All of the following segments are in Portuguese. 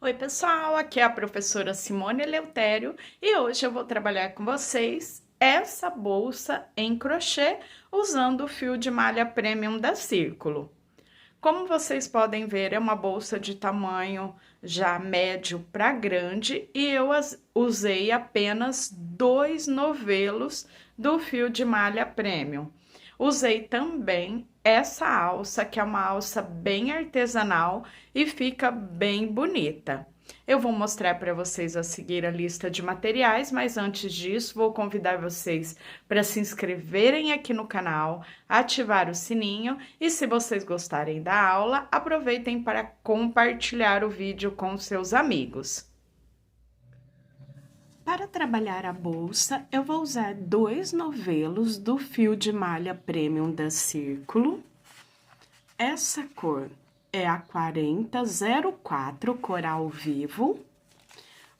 Oi, pessoal, aqui é a professora Simone Eleutério e hoje eu vou trabalhar com vocês essa bolsa em crochê usando o fio de malha premium da Círculo. Como vocês podem ver, é uma bolsa de tamanho já médio para grande e eu usei apenas 2 novelos do fio de malha premium. Usei também essa alça, que é uma alça bem artesanal e fica bem bonita. Eu vou mostrar para vocês a seguir a lista de materiais, mas antes disso, vou convidar vocês para se inscreverem aqui no canal, ativar o sininho e, se vocês gostarem da aula, aproveitem para compartilhar o vídeo com seus amigos. Para trabalhar a bolsa, eu vou usar 2 novelos do fio de malha premium da Círculo. Essa cor é a 4004 Coral Vivo.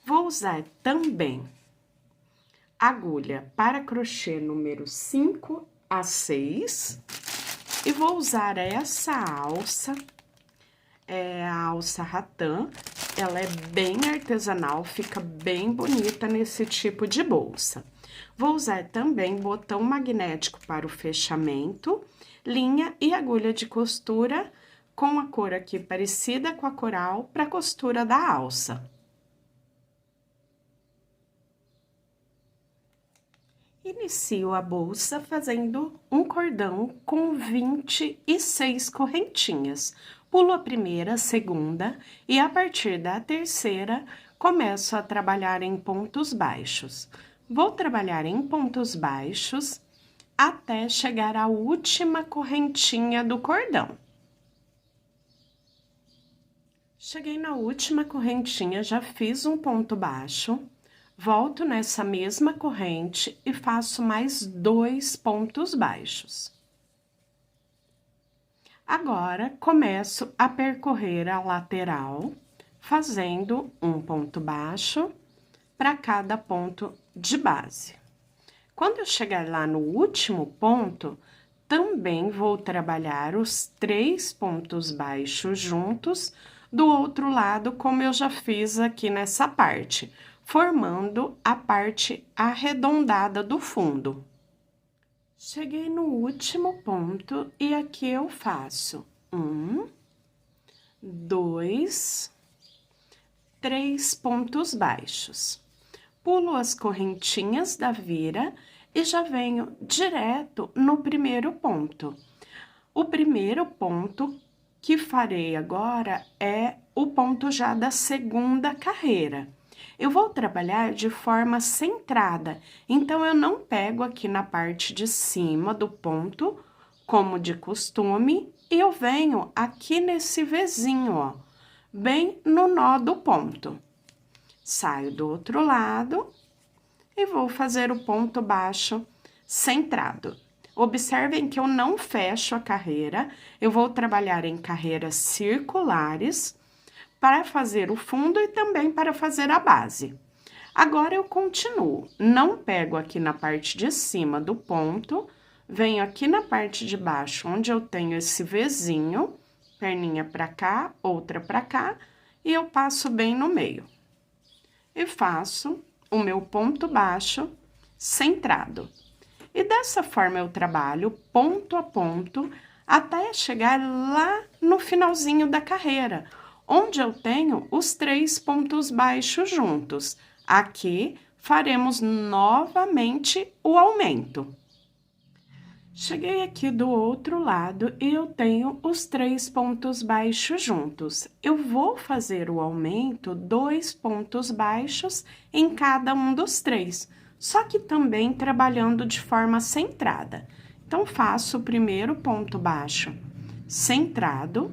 Vou usar também agulha para crochê número 5 a 6. E vou usar essa alça, a alça ratã. Ela é bem artesanal, fica bem bonita nesse tipo de bolsa. Vou usar também botão magnético para o fechamento, linha e agulha de costura com a cor aqui parecida com a coral para a costura da alça. Inicio a bolsa fazendo um cordão com 26 correntinhas. Pulo a primeira, a segunda e a partir da terceira começo a trabalhar em pontos baixos. Vou trabalhar em pontos baixos até chegar à última correntinha do cordão. Cheguei na última correntinha, já fiz um ponto baixo. Volto nessa mesma corrente e faço mais 2 pontos baixos. Agora, começo a percorrer a lateral, fazendo um ponto baixo para cada ponto de base. Quando eu chegar lá no último ponto, também vou trabalhar os 3 pontos baixos juntos do outro lado, como eu já fiz aqui nessa parte, formando a parte arredondada do fundo. Cheguei no último ponto e aqui eu faço 1, 2, 3 pontos baixos. Pulo as correntinhas da vira e já venho direto no primeiro ponto. O primeiro ponto que farei agora é o ponto já da segunda carreira. Eu vou trabalhar de forma centrada, então eu não pego aqui na parte de cima do ponto, como de costume, e eu venho aqui nesse Vzinho, ó, bem no nó do ponto. Saio do outro lado e vou fazer o ponto baixo centrado. Observem que eu não fecho a carreira, eu vou trabalhar em carreiras circulares, para fazer o fundo e também para fazer a base. Agora, eu continuo, não pego aqui na parte de cima do ponto, venho aqui na parte de baixo, onde eu tenho esse Vzinho, perninha pra cá, outra pra cá, e eu passo bem no meio. E faço o meu ponto baixo centrado. E dessa forma eu trabalho ponto a ponto, até chegar lá no finalzinho da carreira, onde eu tenho os 3 pontos baixos juntos. Aqui, faremos novamente o aumento. Cheguei aqui do outro lado e eu tenho os 3 pontos baixos juntos. Eu vou fazer o aumento 2 pontos baixos em cada um dos 3, só que também trabalhando de forma centrada. Então, faço o primeiro ponto baixo centrado,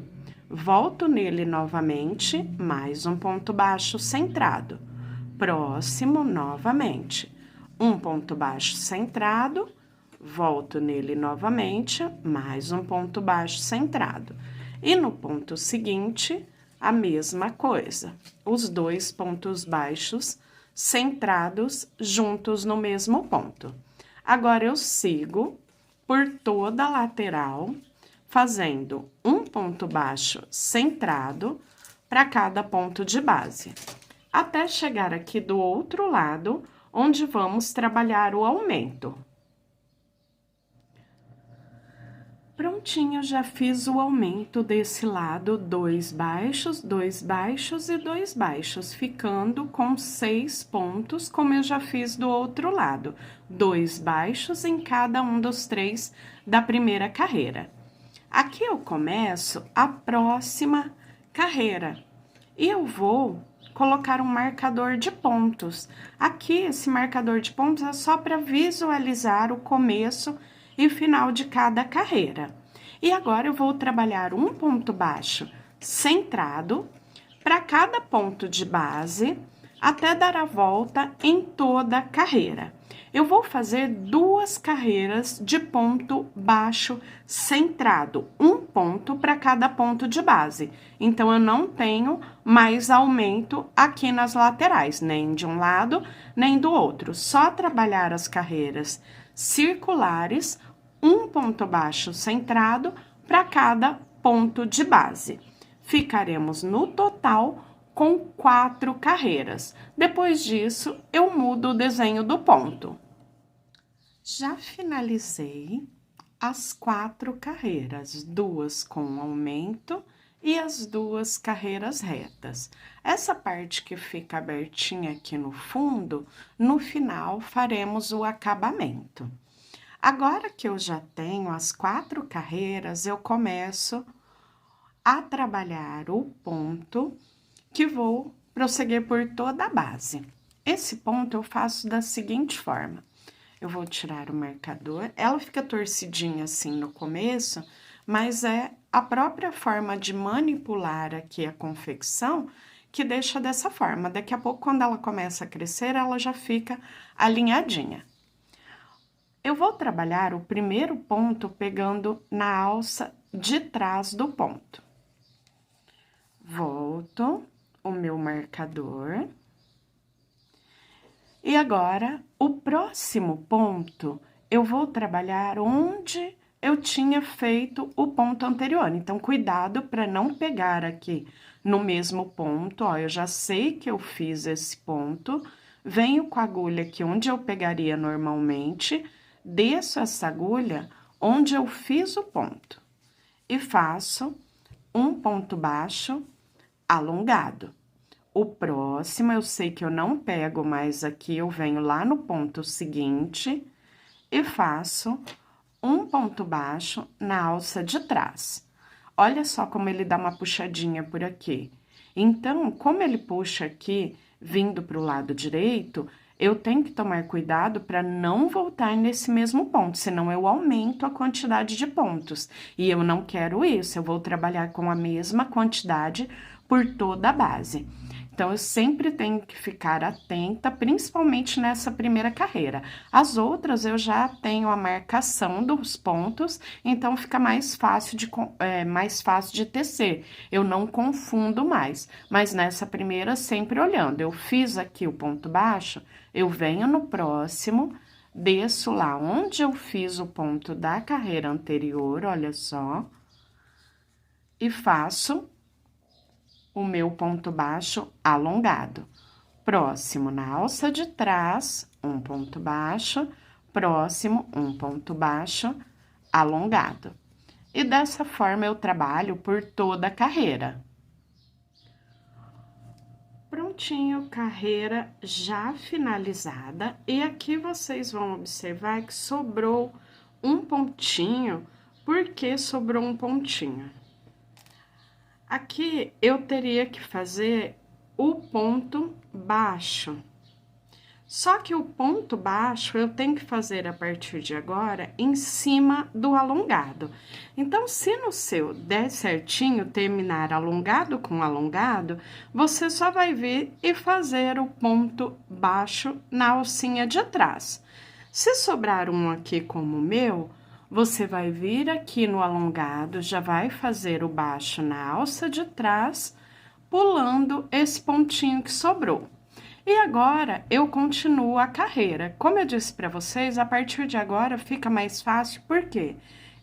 volto nele novamente, mais um ponto baixo centrado. Próximo, novamente, um ponto baixo centrado, volto nele novamente, mais um ponto baixo centrado. E no ponto seguinte, a mesma coisa, os 2 pontos baixos centrados juntos no mesmo ponto. Agora, eu sigo por toda a lateral, fazendo um ponto baixo centrado para cada ponto de base. Até chegar aqui do outro lado, onde vamos trabalhar o aumento. Prontinho, já fiz o aumento desse lado, 2 baixos, 2 baixos e 2 baixos, ficando com 6 pontos, como eu já fiz do outro lado. 2 baixos em cada um dos 3 da primeira carreira. Aqui eu começo a próxima carreira e eu vou colocar um marcador de pontos. Aqui, esse marcador de pontos é só para visualizar o começo e final de cada carreira. E agora eu vou trabalhar um ponto baixo centrado para cada ponto de base até dar a volta em toda a carreira. Eu vou fazer 2 carreiras de ponto baixo centrado, um ponto para cada ponto de base. Então, eu não tenho mais aumento aqui nas laterais, nem de um lado, nem do outro. Só trabalhar as carreiras circulares, um ponto baixo centrado para cada ponto de base. Ficaremos no total com 4 carreiras. Depois disso, eu mudo o desenho do ponto. Já finalizei as 4 carreiras, 2 com aumento e as 2 carreiras retas. Essa parte que fica abertinha aqui no fundo, no final faremos o acabamento. Agora que eu já tenho as 4 carreiras, eu começo a trabalhar o ponto que vou prosseguir por toda a base. Esse ponto eu faço da seguinte forma. Eu vou tirar o marcador, ela fica torcidinha assim no começo, mas é a própria forma de manipular aqui a confecção que deixa dessa forma. Daqui a pouco, quando ela começa a crescer, ela já fica alinhadinha. Eu vou trabalhar o primeiro ponto pegando na alça de trás do ponto. Volto o meu marcador. E agora, o próximo ponto, eu vou trabalhar onde eu tinha feito o ponto anterior. Então, cuidado para não pegar aqui no mesmo ponto, ó, eu já sei que eu fiz esse ponto, venho com a agulha aqui onde eu pegaria normalmente, desço essa agulha onde eu fiz o ponto e faço um ponto baixo alongado. O próximo, eu sei que eu não pego mais aqui, eu venho lá no ponto seguinte e faço um ponto baixo na alça de trás. Olha só como ele dá uma puxadinha por aqui. Então, como ele puxa aqui, vindo para o lado direito, eu tenho que tomar cuidado para não voltar nesse mesmo ponto, senão eu aumento a quantidade de pontos. E eu não quero isso, eu vou trabalhar com a mesma quantidade por toda a base. Então, eu sempre tenho que ficar atenta, principalmente nessa primeira carreira. As outras, eu já tenho a marcação dos pontos, então fica mais fácil de tecer. Eu não confundo mais, mas nessa primeira, sempre olhando. Eu fiz aqui o ponto baixo, eu venho no próximo, desço lá onde eu fiz o ponto da carreira anterior, olha só, e faço o meu ponto baixo alongado. Próximo, na alça de trás, um ponto baixo, próximo, um ponto baixo alongado. E dessa forma eu trabalho por toda a carreira. Prontinho, carreira já finalizada. E aqui vocês vão observar que sobrou um pontinho. Por que sobrou um pontinho? Aqui, eu teria que fazer o ponto baixo. Só que o ponto baixo, eu tenho que fazer a partir de agora em cima do alongado. Então, se no seu der certinho, terminar alongado com alongado, você só vai vir e fazer o ponto baixo na alcinha de trás. Se sobrar um aqui como o meu, você vai vir aqui no alongado, já vai fazer o baixo na alça de trás, pulando esse pontinho que sobrou. E agora, eu continuo a carreira. Como eu disse para vocês, a partir de agora fica mais fácil, por quê?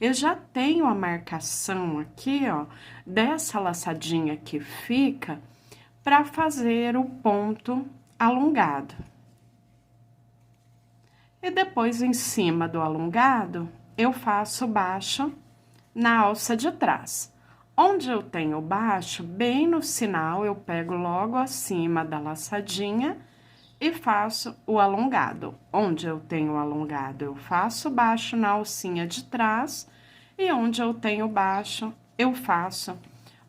eu já tenho a marcação aqui, ó, dessa laçadinha que fica para fazer o ponto alongado. E depois, em cima do alongado, eu faço baixo na alça de trás. Onde eu tenho baixo, bem no sinal, eu pego logo acima da laçadinha e faço o alongado. Onde eu tenho alongado, eu faço baixo na alcinha de trás, e onde eu tenho baixo, eu faço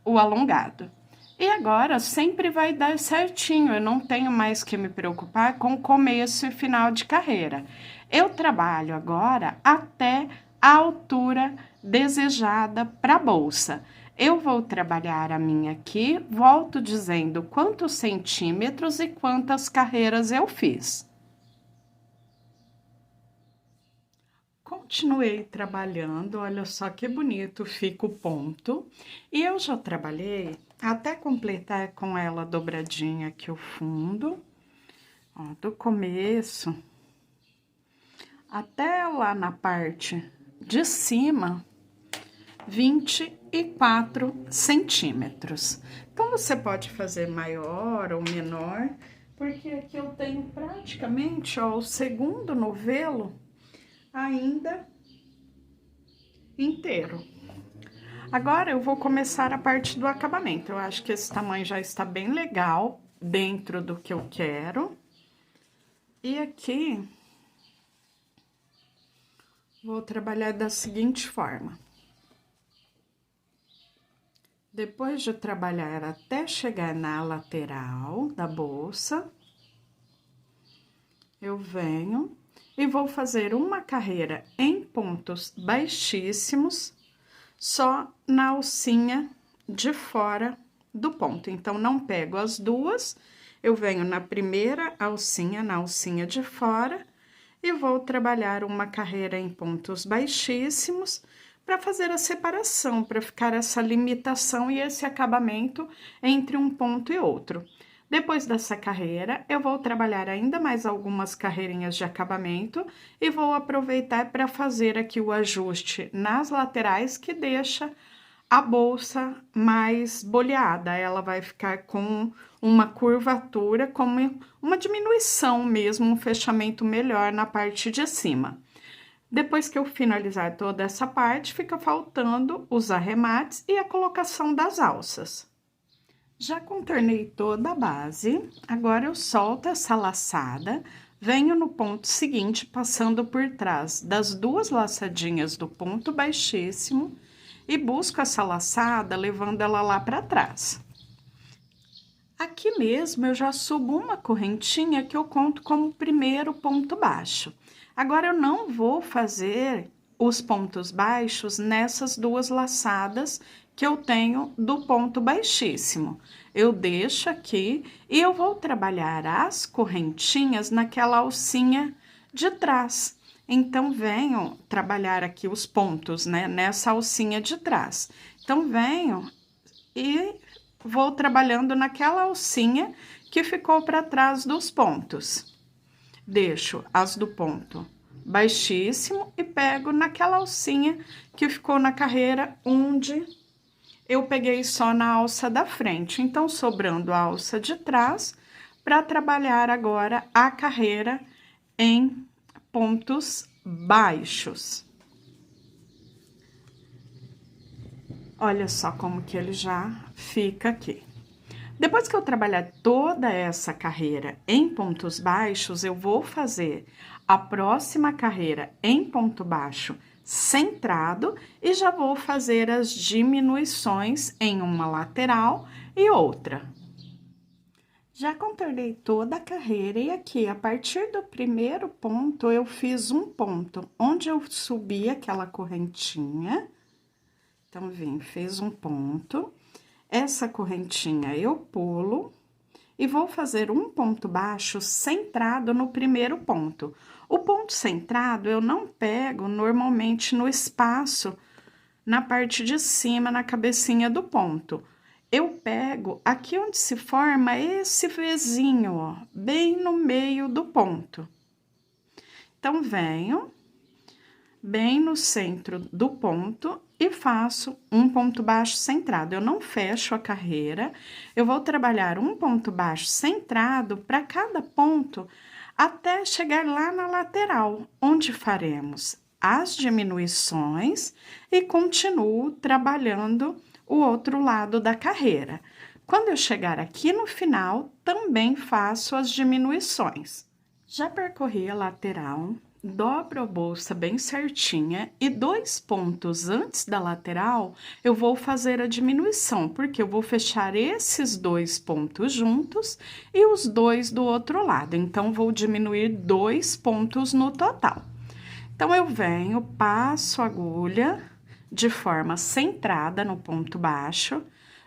o alongado. E agora, sempre vai dar certinho, eu não tenho mais que me preocupar com começo e final de carreira. Eu trabalho agora até a altura desejada para a bolsa. Eu vou trabalhar a minha aqui, volto dizendo quantos centímetros e quantas carreiras eu fiz. Continuei trabalhando, olha só que bonito fica o ponto. E eu já trabalhei até completar com ela dobradinha aqui o fundo, ó, do começo até lá na parte de cima, 24 centímetros. Então, você pode fazer maior ou menor, porque aqui eu tenho praticamente, ó, o segundo novelo ainda inteiro. Agora, eu vou começar a parte do acabamento. Eu acho que esse tamanho já está bem legal, dentro do que eu quero. E aqui, vou trabalhar da seguinte forma. Depois de trabalhar até chegar na lateral da bolsa, eu venho e vou fazer uma carreira em pontos baixíssimos, só na alcinha de fora do ponto. Então, não pego as duas, eu venho na primeira alcinha, na alcinha de fora, e vou trabalhar uma carreira em pontos baixíssimos, para fazer a separação, para ficar essa limitação e esse acabamento entre um ponto e outro. Depois dessa carreira, eu vou trabalhar ainda mais algumas carreirinhas de acabamento e vou aproveitar para fazer aqui o ajuste nas laterais, que deixa a bolsa mais boleada. Ela vai ficar com uma curvatura, como uma diminuição mesmo, um fechamento melhor na parte de cima. Depois que eu finalizar toda essa parte, fica faltando os arremates e a colocação das alças. Já contornei toda a base, agora eu solto essa laçada, venho no ponto seguinte, passando por trás das duas laçadinhas do ponto baixíssimo e busco essa laçada, levando ela lá para trás. Aqui mesmo eu já subo uma correntinha que eu conto como primeiro ponto baixo. Agora, eu não vou fazer os pontos baixos nessas duas laçadas que eu tenho do ponto baixíssimo. Eu deixo aqui e eu vou trabalhar as correntinhas naquela alcinha de trás. Então, venho trabalhar aqui os pontos, né, nessa alcinha de trás. Então, venho e vou trabalhando naquela alcinha que ficou para trás dos pontos. Deixo as do ponto baixíssimo e pego naquela alcinha que ficou na carreira onde eu peguei só na alça da frente. Então, sobrando a alça de trás, para trabalhar agora a carreira em pontos baixos. Olha só como que ele já fica aqui. Depois que eu trabalhar toda essa carreira em pontos baixos, eu vou fazer a próxima carreira em ponto baixo centrado e já vou fazer as diminuições em uma lateral e outra. Já contornei toda a carreira e aqui, a partir do primeiro ponto, eu fiz um ponto onde eu subi aquela correntinha. Então, vim, fiz um ponto. Essa correntinha eu pulo e vou fazer um ponto baixo centrado no primeiro ponto. O ponto centrado eu não pego normalmente no espaço, na parte de cima, na cabecinha do ponto. Eu pego aqui onde se forma esse Vzinho, ó, bem no meio do ponto. Então, venho, bem no centro do ponto e faço um ponto baixo centrado. Eu não fecho a carreira, eu vou trabalhar um ponto baixo centrado para cada ponto até chegar lá na lateral, onde faremos as diminuições e continuo trabalhando o outro lado da carreira. Quando eu chegar aqui no final, também faço as diminuições. Já percorri a lateral, dobro a bolsa bem certinha e 2 pontos antes da lateral, eu vou fazer a diminuição, porque eu vou fechar esses 2 pontos juntos e os 2 do outro lado. Então, vou diminuir 2 pontos no total. Então, eu venho, passo a agulha de forma centrada no ponto baixo,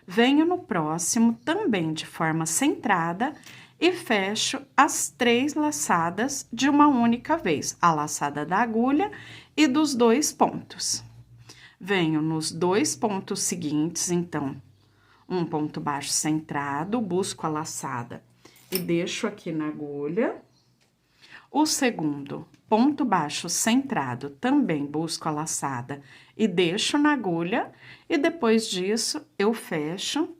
venho no próximo também de forma centrada e fecho as 3 laçadas de uma única vez, a laçada da agulha e dos 2 pontos. Venho nos 2 pontos seguintes, então, um ponto baixo centrado, busco a laçada e deixo aqui na agulha. O segundo, ponto baixo centrado, também busco a laçada e deixo na agulha, e depois disso, eu fecho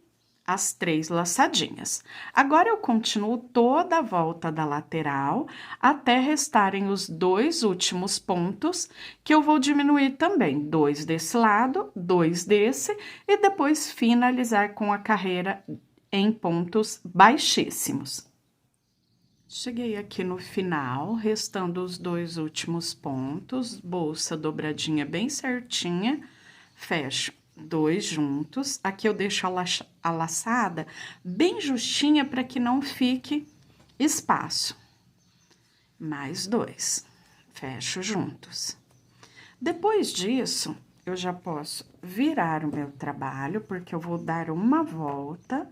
as 3 laçadinhas. Agora, eu continuo toda a volta da lateral, até restarem os 2 últimos pontos, que eu vou diminuir também, 2 desse lado, 2 desse, e depois finalizar com a carreira em pontos baixíssimos. Cheguei aqui no final, restando os 2 últimos pontos, bolsa dobradinha bem certinha, fecho 2 juntos. Aqui eu deixo a laçada bem justinha para que não fique espaço. Mais 2, fecho juntos. Depois disso, eu já posso virar o meu trabalho, porque eu vou dar uma volta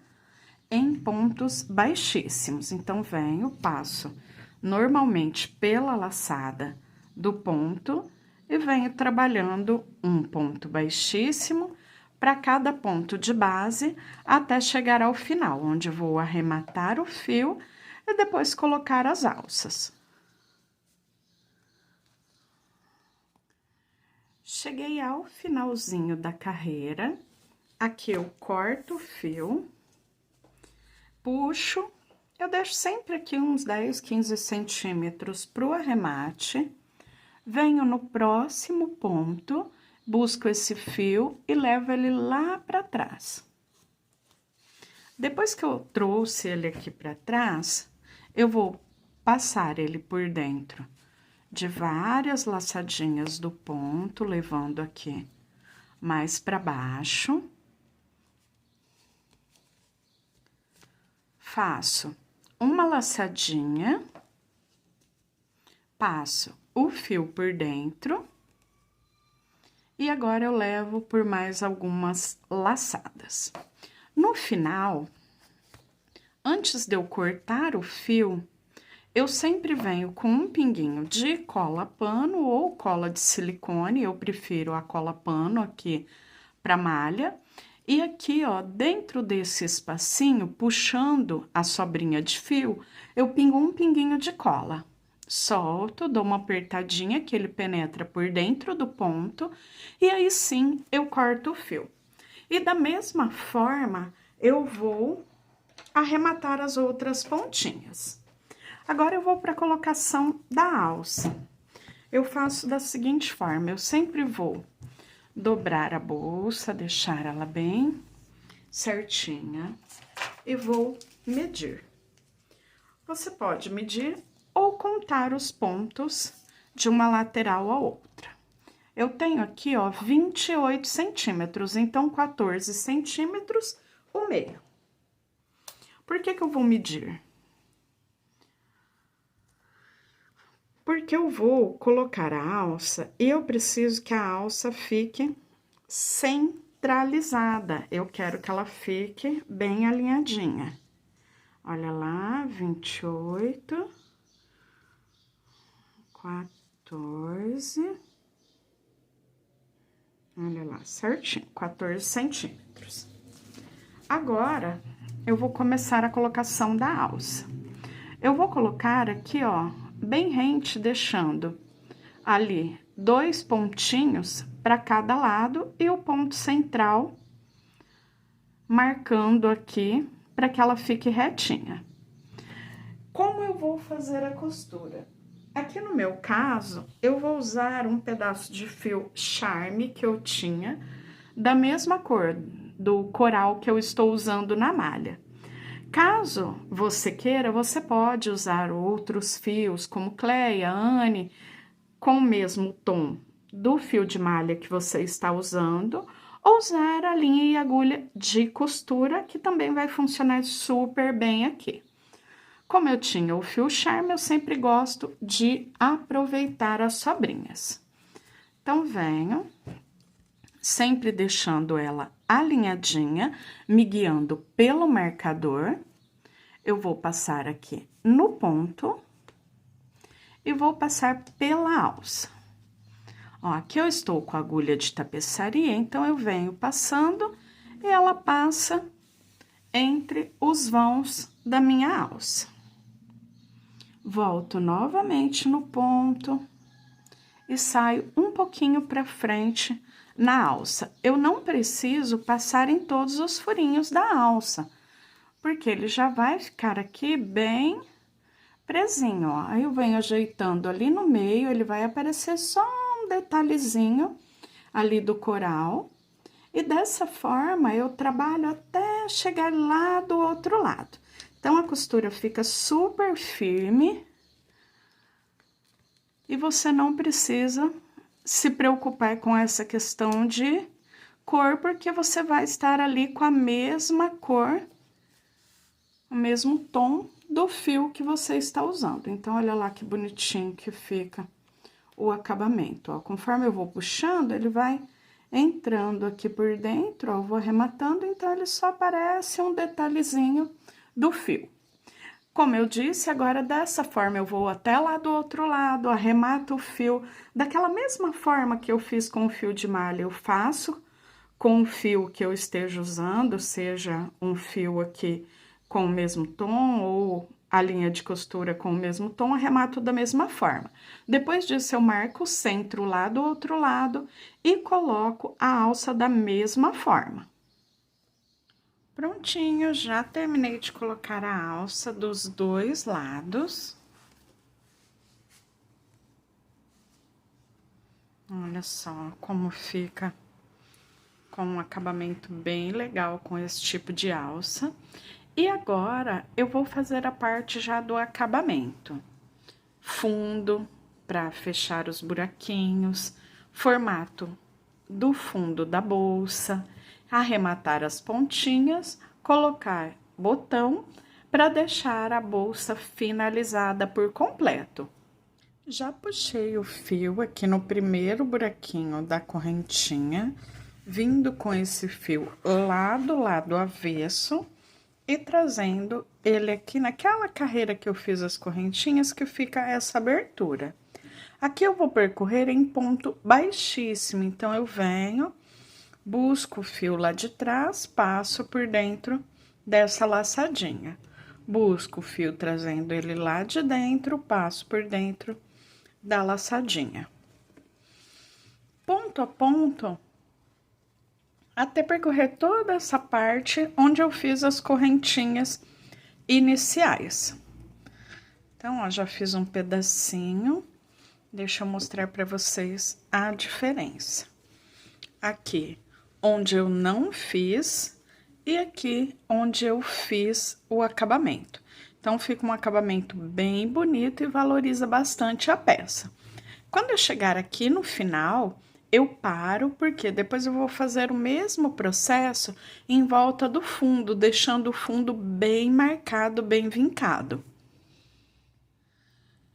em pontos baixíssimos. Então, venho, passo normalmente pela laçada do ponto e venho trabalhando um ponto baixíssimo para cada ponto de base até chegar ao final, onde vou arrematar o fio e depois colocar as alças. Cheguei ao finalzinho da carreira, aqui eu corto o fio, puxo, eu deixo sempre aqui uns 10, 15 centímetros pro arremate, venho no próximo ponto, busco esse fio e levo ele lá para trás. Depois que eu trouxe ele aqui para trás, eu vou passar ele por dentro de várias laçadinhas do ponto, levando aqui mais para baixo. Faço uma laçadinha, passo o fio por dentro e agora eu levo por mais algumas laçadas. No final, antes de eu cortar o fio, eu sempre venho com um pinguinho de cola pano ou cola de silicone, eu prefiro a cola pano aqui para malha. E aqui, ó, dentro desse espacinho, puxando a sobrinha de fio, eu pingo um pinguinho de cola. Solto, dou uma apertadinha que ele penetra por dentro do ponto, e aí sim eu corto o fio. E da mesma forma, eu vou arrematar as outras pontinhas. Agora, eu vou para a colocação da alça. Eu faço da seguinte forma, eu sempre vou dobrar a bolsa, deixar ela bem certinha e vou medir. Você pode medir ou contar os pontos de uma lateral à outra. Eu tenho aqui, ó, 28 centímetros, então 14 centímetros o meio. Por que que eu vou medir? Porque eu vou colocar a alça e eu preciso que a alça fique centralizada. Eu quero que ela fique bem alinhadinha. Olha lá, 28, 14, olha lá, certinho, 14 centímetros. Agora, eu vou começar a colocação da alça. Eu vou colocar aqui, ó, bem rente, deixando ali 2 pontinhos para cada lado e o ponto central marcando aqui para que ela fique retinha. Como eu vou fazer a costura? Aqui no meu caso, eu vou usar um pedaço de fio Charme que eu tinha, da mesma cor do coral que eu estou usando na malha. Caso você queira, você pode usar outros fios, como Cleia, Anne, com o mesmo tom do fio de malha que você está usando, ou usar a linha e agulha de costura, que também vai funcionar super bem aqui. Como eu tinha o fio Charme, eu sempre gosto de aproveitar as sobrinhas. Então, venho, sempre deixando ela alinhadinha, me guiando pelo marcador. Eu vou passar aqui no ponto e vou passar pela alça. Ó, aqui eu estou com a agulha de tapeçaria, então eu venho passando e ela passa entre os vãos da minha alça. Volto novamente no ponto e saio um pouquinho para frente na alça. Eu não preciso passar em todos os furinhos da alça, porque ele já vai ficar aqui bem presinho, ó. Aí eu venho ajeitando ali no meio, ele vai aparecer só um detalhezinho ali do coral. E dessa forma, eu trabalho até chegar lá do outro lado. Então, a costura fica super firme. E você não precisa se preocupar com essa questão de cor, porque você vai estar ali com a mesma cor, o mesmo tom do fio que você está usando. Então, olha lá que bonitinho que fica o acabamento, ó. Conforme eu vou puxando, ele vai entrando aqui por dentro, ó, eu vou arrematando, então ele só aparece um detalhezinho do fio. Como eu disse, agora dessa forma eu vou até lá do outro lado, arremato o fio, daquela mesma forma que eu fiz com o fio de malha, eu faço com o fio que eu esteja usando, seja um fio aqui com o mesmo tom ou a linha de costura com o mesmo tom, arremato da mesma forma. Depois disso, eu marco o centro lá do outro lado e coloco a alça da mesma forma. Prontinho, já terminei de colocar a alça dos dois lados. Olha só como fica com um acabamento bem legal com esse tipo de alça. E agora, eu vou fazer a parte já do acabamento. Fundo, para fechar os buraquinhos, formato do fundo da bolsa, arrematar as pontinhas, colocar botão para deixar a bolsa finalizada por completo. Já puxei o fio aqui no primeiro buraquinho da correntinha, vindo com esse fio lá do lado avesso e trazendo ele aqui naquela carreira que eu fiz as correntinhas, que fica essa abertura. Aqui eu vou percorrer em ponto baixíssimo, então eu venho, busco o fio lá de trás, passo por dentro dessa laçadinha. Busco o fio trazendo ele lá de dentro, passo por dentro da laçadinha. Ponto a ponto, até percorrer toda essa parte onde eu fiz as correntinhas iniciais. Então, ó, já fiz um pedacinho, deixa eu mostrar para vocês a diferença. Aqui, onde eu não fiz, e aqui, onde eu fiz o acabamento. Então, fica um acabamento bem bonito e valoriza bastante a peça. Quando eu chegar aqui no final, eu paro, porque depois eu vou fazer o mesmo processo em volta do fundo, deixando o fundo bem marcado, bem vincado.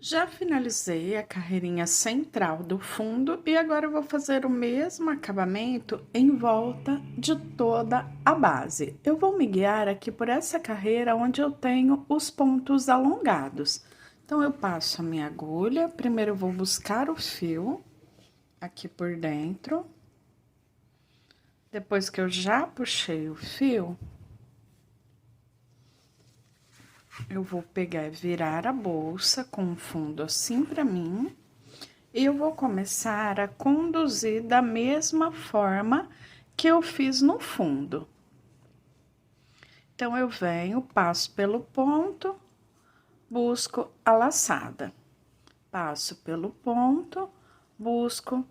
Já finalizei a carreirinha central do fundo e agora eu vou fazer o mesmo acabamento em volta de toda a base. Eu vou me guiar aqui por essa carreira onde eu tenho os pontos alongados. Então, eu passo a minha agulha, primeiro eu vou buscar o fio aqui por dentro. Depois que eu já puxei o fio, eu vou pegar e virar a bolsa com o fundo assim pra mim E eu vou começar a conduzir da mesma forma que eu fiz no fundo. Então, eu venho, passo pelo ponto, busco a laçada. Passo pelo ponto, busco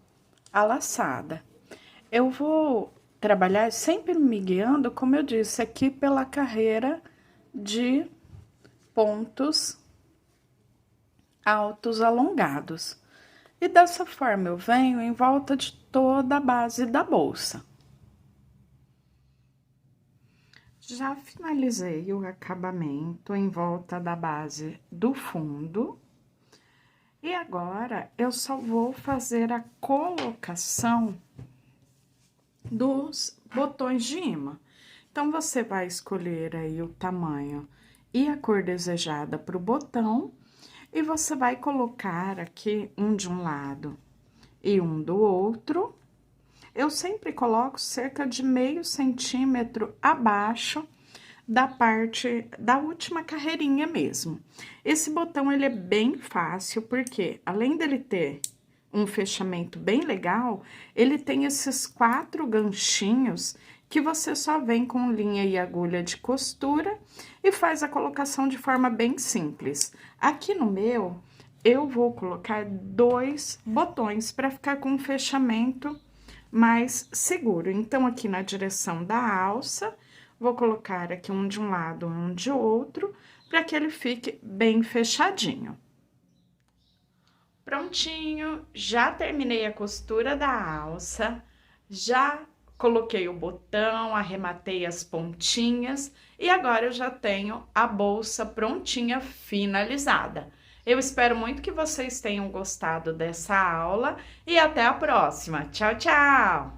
a laçada. Eu vou trabalhar sempre me guiando, como eu disse, aqui pela carreira de pontos altos alongados. E dessa forma eu venho em volta de toda a base da bolsa. Já finalizei o acabamento em volta da base do fundo. E agora, eu só vou fazer a colocação dos botões de imã. Então, você vai escolher aí o tamanho e a cor desejada para o botão. E você vai colocar aqui um de um lado e um do outro. Eu sempre coloco cerca de meio centímetro abaixo da parte da última carreirinha mesmo. Esse botão, ele é bem fácil, porque além dele ter um fechamento bem legal, ele tem esses 4 ganchinhos que você só vem com linha e agulha de costura e faz a colocação de forma bem simples. Aqui no meu, eu vou colocar 2 botões para ficar com um fechamento mais seguro. Então, aqui na direção da alça, vou colocar aqui um de um lado, um de outro, para que ele fique bem fechadinho. Prontinho, já terminei a costura da alça, já coloquei o botão, arrematei as pontinhas e agora eu já tenho a bolsa prontinha, finalizada. Eu espero muito que vocês tenham gostado dessa aula e até a próxima. Tchau, tchau!